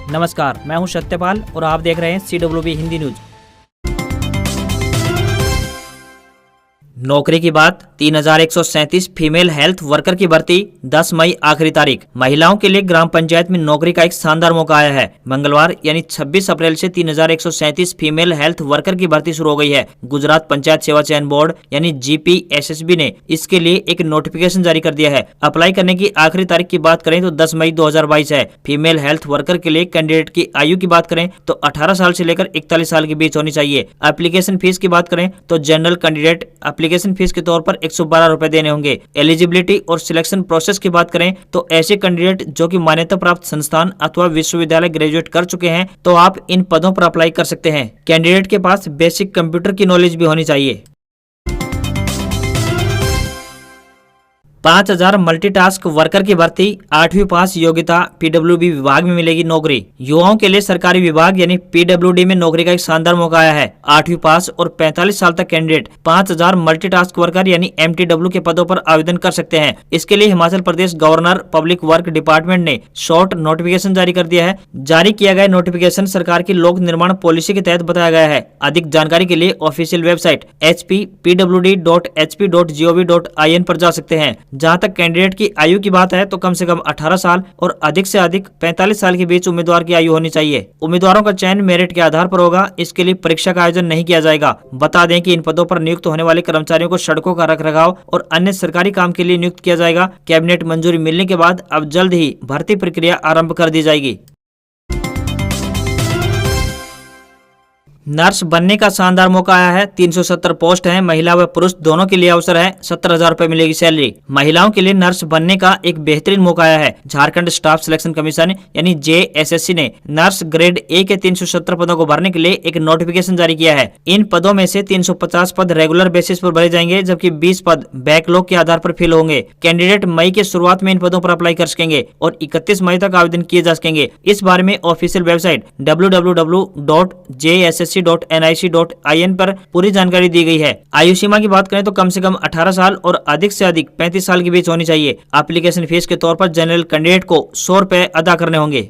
नमस्कार, मैं हूं सत्यपाल और आप देख रहे हैं CWB हिंदी न्यूज। नौकरी की बात, 3137 फीमेल हेल्थ वर्कर की भर्ती 10 मई आखिरी तारीख। महिलाओं के लिए ग्राम पंचायत में नौकरी का एक शानदार मौका आया है। मंगलवार यानी 26 अप्रैल से 3137 फीमेल हेल्थ वर्कर की भर्ती शुरू हो गई है। गुजरात पंचायत सेवा चयन बोर्ड यानी GPSSB ने इसके लिए एक नोटिफिकेशन जारी कर दिया है। अप्लाई करने की आखिरी तारीख की बात करें तो 10 मई 2022 है। फीमेल हेल्थ वर्कर के लिए कैंडिडेट की आयु की बात करें तो 18 साल से लेकर 41 साल के बीच होनी चाहिए। एप्लीकेशन फीस की बात करें तो जनरल कैंडिडेट एप्लीकेशन फीस के तौर पर 112 रुपए देने होंगे। एलिजिबिलिटी और सिलेक्शन प्रोसेस की बात करें तो ऐसे कैंडिडेट जो कि मान्यता प्राप्त संस्थान अथवा विश्वविद्यालय ग्रेजुएट कर चुके हैं तो आप इन पदों पर अप्लाई कर सकते हैं। कैंडिडेट के पास बेसिक कंप्यूटर की नॉलेज भी होनी चाहिए। 5000 मल्टीटास्क वर्कर की भर्ती, 8वीं पास योग्यता, PWD विभाग में मिलेगी नौकरी। युवाओं के लिए सरकारी विभाग यानी PWD में नौकरी का एक शानदार मौका आया है। 8वीं पास और 45 साल तक कैंडिडेट 5000 मल्टीटास्क वर्कर यानी MTW के पदों पर आवेदन कर सकते हैं। इसके लिए Himachal Pradesh governor public work department ने शॉर्ट नोटिफिकेशन जारी कर दिया है। जारी किया गया नोटिफिकेशन सरकार की लोक निर्माण पॉलिसी के तहत बताया गया है। अधिक जानकारी के लिए ऑफिशियल वेबसाइट hppwd.hp.gov.in पर जा सकते हैं। जहां तक कैंडिडेट की आयु की बात है तो कम से कम 18 साल और अधिक से अधिक 45 साल के बीच उम्मीदवार की आयु होनी चाहिए। उम्मीदवारों का चयन मेरिट के आधार पर होगा। इसके लिए परीक्षा का आयोजन नहीं किया जाएगा। बता दें कि इन पदों पर नियुक्त होने वाले कर्मचारियों को सड़कों का रखरखाव और अन्य सरकारी काम के लिए नियुक्त किया जाएगा। कैबिनेट मंजूरी मिलने के बाद अब जल्द ही भर्ती प्रक्रिया आरंभ कर दी जाएगी। नर्स बनने का शानदार मौका आया है। 370 पोस्ट हैं। महिला व पुरुष दोनों के लिए अवसर है। 17,000 रुपए मिलेगी सैलरी। महिलाओं के लिए नर्स बनने का एक बेहतरीन मौका आया है। झारखंड स्टाफ सिलेक्शन कमीशन यानी JSSC ने नर्स ग्रेड A के 370 पदों को भरने के लिए एक नोटिफिकेशन जारी किया है। इन पदों में से 350 पद रेगुलर बेसिस पर भरे जाएंगे, जबकि 20 पद बैकलॉग के आधार पर फिल होंगे। कैंडिडेट मई के शुरुआत में इन पदों पर अप्लाई कर सकेंगे और 31 मई तक आवेदन किए जा सकेंगे। इस बारे में ऑफिशियल वेबसाइट www.JSSC.nic.in पर पूरी जानकारी दी गई है। आयु सीमा की बात करें तो कम से कम 18 साल और अधिक से अधिक 35 साल के बीच होनी चाहिए। एप्लीकेशन फीस के तौर पर जनरल कैंडिडेट को 100 रुपए अदा करने होंगे।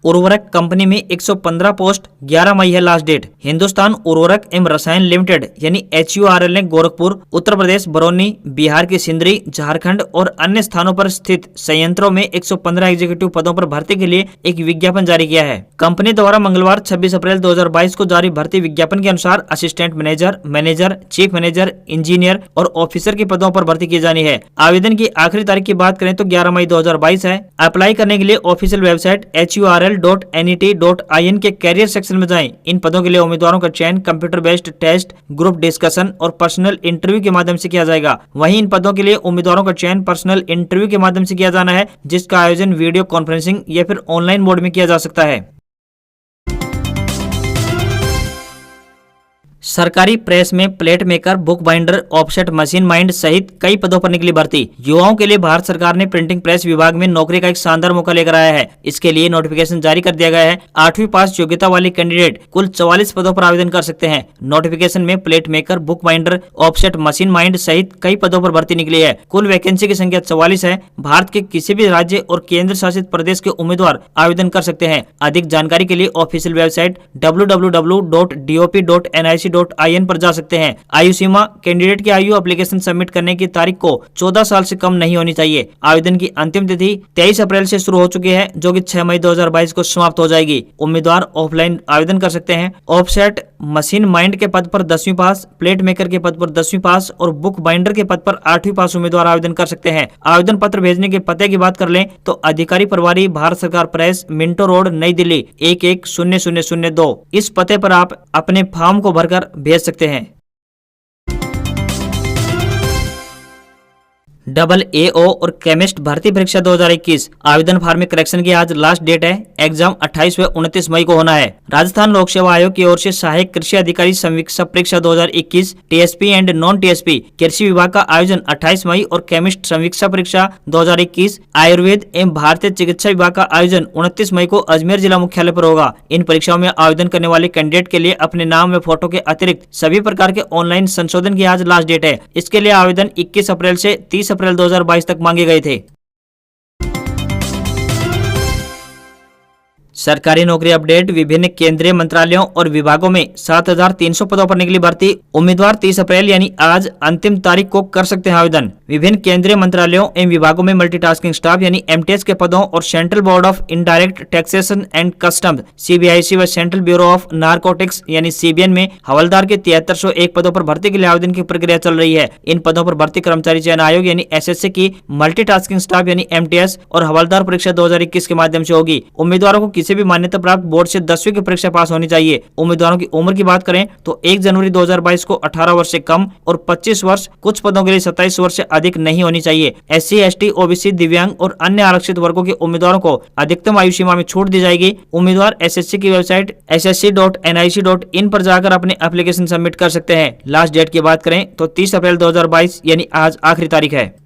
उर्वरक कंपनी में 115 पोस्ट, 11 मई है लास्ट डेट। हिंदुस्तान उर्वरक एवं रसायन लिमिटेड यानी HURL ने गोरखपुर, उत्तर प्रदेश बरौनी, बिहार के सिंदरी, झारखंड और अन्य स्थानों पर स्थित संयंत्रों में 115 एग्जीक्यूटिव पदों पर भर्ती के लिए एक विज्ञापन जारी किया है। कंपनी द्वारा मंगलवार 26 अप्रैल 2022 को जारी भर्ती विज्ञापन के अनुसार assistant manager, manager, chief manager, engineer और ऑफिसर के पदों पर भर्ती की जानी है। आवेदन की आखिरी तारीख की बात करें तो 11 मई 2022 है। अप्लाई करने के लिए ऑफिशियल वेबसाइट HURL.NET.in के कैरियर सेक्शन में जाएं। इन पदों के लिए उम्मीदवारों का चयन computer based test, group discussion और पर्सनल इंटरव्यू के माध्यम से किया जाएगा। वहीं इन पदों के लिए उम्मीदवारों का चयन पर्सनल इंटरव्यू के माध्यम से किया जाना है, जिसका आयोजन वीडियो कॉन्फ्रेंसिंग या फिर ऑनलाइन मोड में किया जा सकता है। सरकारी प्रेस में plate maker, book binder, offset machine mind सहित कई पदों पर निकली भर्ती। युवाओं के लिए भारत सरकार ने प्रिंटिंग प्रेस विभाग में नौकरी का एक शानदार मौका लेकर आया है। इसके लिए नोटिफिकेशन जारी कर दिया गया है। 8वीं पास योग्यता वाले कैंडिडेट कुल 44 पदों पर आवेदन कर सकते हैं। नोटिफिकेशन में plate maker, book binder, offset machine mind सहित कई पदों पर भर्ती निकली है। कुल वैकेंसी की संख्या 44 है। भारत के किसी भी राज्य और केंद्र शासित प्रदेश के उम्मीदवार आवेदन कर सकते हैं। अधिक जानकारी के लिए ऑफिशियल वेबसाइट www.dop.nic.in पर जा सकते हैं। आयु सीमा, कैंडिडेट की आयु एप्लीकेशन सबमिट करने की तारीख को 14 साल से कम नहीं होनी चाहिए। आवेदन की अंतिम तिथि 23 अप्रैल से शुरू हो चुकी है, जो कि 6 मई 2022 को समाप्त हो जाएगी। उम्मीदवार ऑफलाइन आवेदन कर सकते हैं। ऑफसेट मशीन माइंड के पद पर 10वीं पास, प्लेट मेकर के पद पर 10वीं पास और बुक बाइंडर के पद पर 8वीं पास उम्मीदवार आवेदन कर सकते हैं। आवेदन पत्र भेजने के पते की बात कर लें तो अधिकारी प्रभारी भारत सरकार प्रेस, मिंटो रोड, नई दिल्ली 110002। इस पते पर आप अपने फॉर्म को भरकर भेज सकते हैं। AAO और केमिस्ट भर्ती परीक्षा 2021 आवेदन फॉर्म में करेक्शन की आज लास्ट डेट है। एग्जाम 28 व 29 मई को होना है। राजस्थान लोक सेवा आयोग की ओर से सहायक कृषि अधिकारी समीक्षा परीक्षा 2021 TSP एंड नॉन TSP कृषि विभाग का आयोजन 28 मई और केमिस्ट समीक्षा परीक्षा 2021 आयुर्वेद एवं भारतीय चिकित्सा विभाग का आयोजन 29 मई को अजमेर जिला मुख्यालय पर होगा। इन परीक्षाओं में आवेदन करने वाले कैंडिडेट के लिए अपने नाम व फोटो के अतिरिक्त सभी प्रकार के ऑनलाइन संशोधन की आज लास्ट डेट है। इसके लिए आवेदन 21 अप्रैल से 30 अप्रैल 2022 तक मांगे गए थे। सरकारी नौकरी अपडेट। विभिन्न केंद्रीय मंत्रालयों और विभागों में 7,300 पदों पर निकली भर्ती। उम्मीदवार 30 अप्रैल यानी आज अंतिम तारीख को कर सकते हैं आवेदन। विभिन्न केंद्रीय मंत्रालयों एवं विभागों में मल्टीटास्किंग स्टाफ यानी एमटीएस के पदों और central board of indirect taxation and customs CBIC व सेंट्रल ब्यूरो ऑफ नारकोटिक्स यानी सीबीएन में हवलदार के 7301 पदों पर भर्ती के लिए आवेदन की प्रक्रिया चल रही है। इन पदों पर भर्ती कर्मचारी चयन आयोग यानी एसएससी की मल्टीटास्किंग स्टाफ यानी एमटीएस और हवलदार परीक्षा 2021 के माध्यम से होगी। उम्मीदवारों को किसी भी मान्यता प्राप्त बोर्ड से 10वीं की परीक्षा पास होनी चाहिए। उम्मीदवारों की उम्र की बात करें तो 1 जनवरी 2022 को 18 वर्ष से कम और 25 वर्ष, कुछ पदों के लिए 27 वर्ष से अधिक नहीं होनी चाहिए। एससी, एसटी, ओबीसी, दिव्यांग और अन्य आरक्षित वर्गों के उम्मीदवारों को अधिकतम आयु सीमा में छूट दी जाएगी। उम्मीदवार एसएससी की वेबसाइट ssc.nic.in पर जाकर अपने एप्लीकेशन सबमिट कर सकते हैं। लास्ट डेट की बात करें तो 30 अप्रैल 2022 यानी आज आखिरी तारीख है।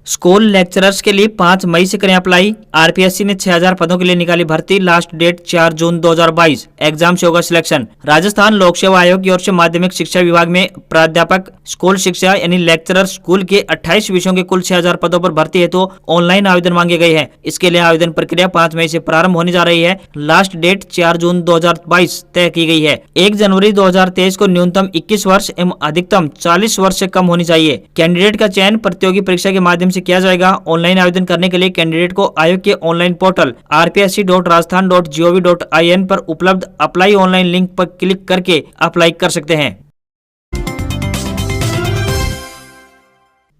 स्कूल लेक्चरर्स के लिए 5 मई से करें अप्लाई। आरपीएससी ने 6000 पदों के लिए निकाली भर्ती। लास्ट डेट 4 जून 2022। एग्जाम से होगा सिलेक्शन। राजस्थान लोक सेवा आयोग की ओर से माध्यमिक शिक्षा विभाग में प्राध्यापक स्कूल शिक्षा यानी लेक्चरर स्कूल के 28 विषयों के कुल 6000 पदों पर भर्ती हेतु ऑनलाइन आवेदन मांगे गए हैं। इसके लिए आवेदन प्रक्रिया 5 मई से प्रारंभ होने जा रही है। लास्ट डेट 4 जून 2022 तय की गई है। 1 जनवरी 2023 को न्यूनतम 21 वर्ष एवं अधिकतम 40 वर्ष से कम होनी चाहिए। कैंडिडेट का चयन प्रतियोगी परीक्षा के माध्यम से किया जाएगा। ऑनलाइन आवेदन करने के लिए कैंडिडेट को आयोग के ऑनलाइन पोर्टल rpsc.rajasthan.gov.in पर उपलब्ध अप्लाई ऑनलाइन लिंक पर क्लिक करके अप्लाई कर सकते हैं।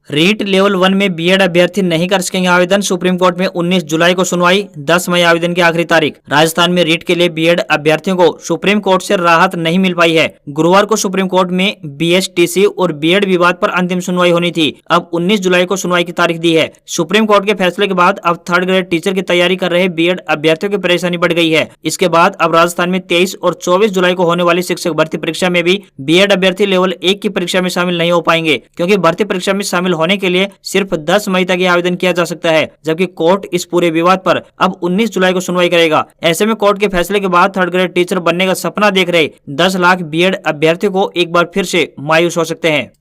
रीट लेवल 1 में बीएड अभ्यर्थी नहीं कर सकेंगे आवेदन। सुप्रीम कोर्ट में 19 जुलाई को सुनवाई। 10 मई आवेदन की आखिरी तारीख। राजस्थान में रीट के लिए बीएड अभ्यर्थियों को सुप्रीम कोर्ट से राहत नहीं मिल पाई है। गुरुवार को सुप्रीम कोर्ट में बीएसटीसी और बीएड विवाद पर अंतिम सुनवाई होनी थी। अब 19 जुलाई को सुनवाई की तारीख दी है। सुप्रीम कोर्ट के फैसले के बाद अब 3rd ग्रेड टीचर की तैयारी कर रहे बीएड अभ्यर्थियों की परेशानी बढ़ गई है। इसके बाद अब राजस्थान में 23 और 24 जुलाई को होने वाली शिक्षक भर्ती परीक्षा में भी बीएड अभ्यर्थी लेवल 1 की परीक्षा में शामिल नहीं हो पाएंगे, क्योंकि भर्ती परीक्षा में शामिल होने के लिए सिर्फ 10 मई तक ये आवेदन किया जा सकता है, जबकि कोर्ट इस पूरे विवाद पर अब 19 जुलाई को सुनवाई करेगा। ऐसे में कोर्ट के फैसले के बाद 3rd ग्रेड टीचर बनने का सपना देख रहे 10 लाख बीएड अभ्यर्थियों को एक बार फिर से मायूस हो सकते हैं।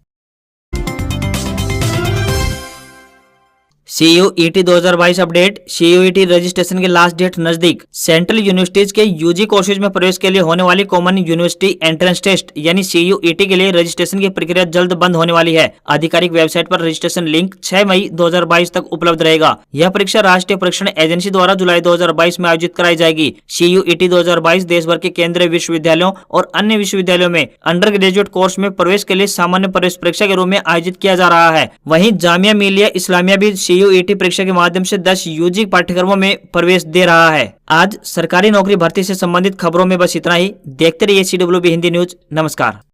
CUET 2022 update. CUET रजिस्ट्रेशन की लास्ट डेट नजदीक। सेंट्रल यूनिवर्सिटीज के यूजी कोर्सेज में प्रवेश के लिए होने वाली कॉमन यूनिवर्सिटी एंट्रेंस टेस्ट यानी CUET के लिए रजिस्ट्रेशन की प्रक्रिया जल्द बंद होने वाली है। आधिकारिक वेबसाइट पर रजिस्ट्रेशन लिंक 6 मई 2022 तक उपलब्ध रहेगा। यह परीक्षा राष्ट्रीय परीक्षण एजेंसी द्वारा जुलाई 2022 में आयोजित कराई जाएगी। CUET 2022 देश भर के केंद्रीय विश्वविद्यालयों और अन्य विश्वविद्यालयों में अंडर ग्रेजुएट कोर्स में प्रवेश के लिए सामान्य प्रवेश परीक्षा के रूप में आयोजित किया जा रहा है। वहीं जामिया मिलिया इस्लामिया भी CUET परीक्षा के माध्यम से 10 यूजी पाठ्यक्रमों में प्रवेश दे रहा है। आज सरकारी नौकरी भर्ती से संबंधित खबरों में बस इतना ही। देखते रहिए CWB हिंदी न्यूज। नमस्कार।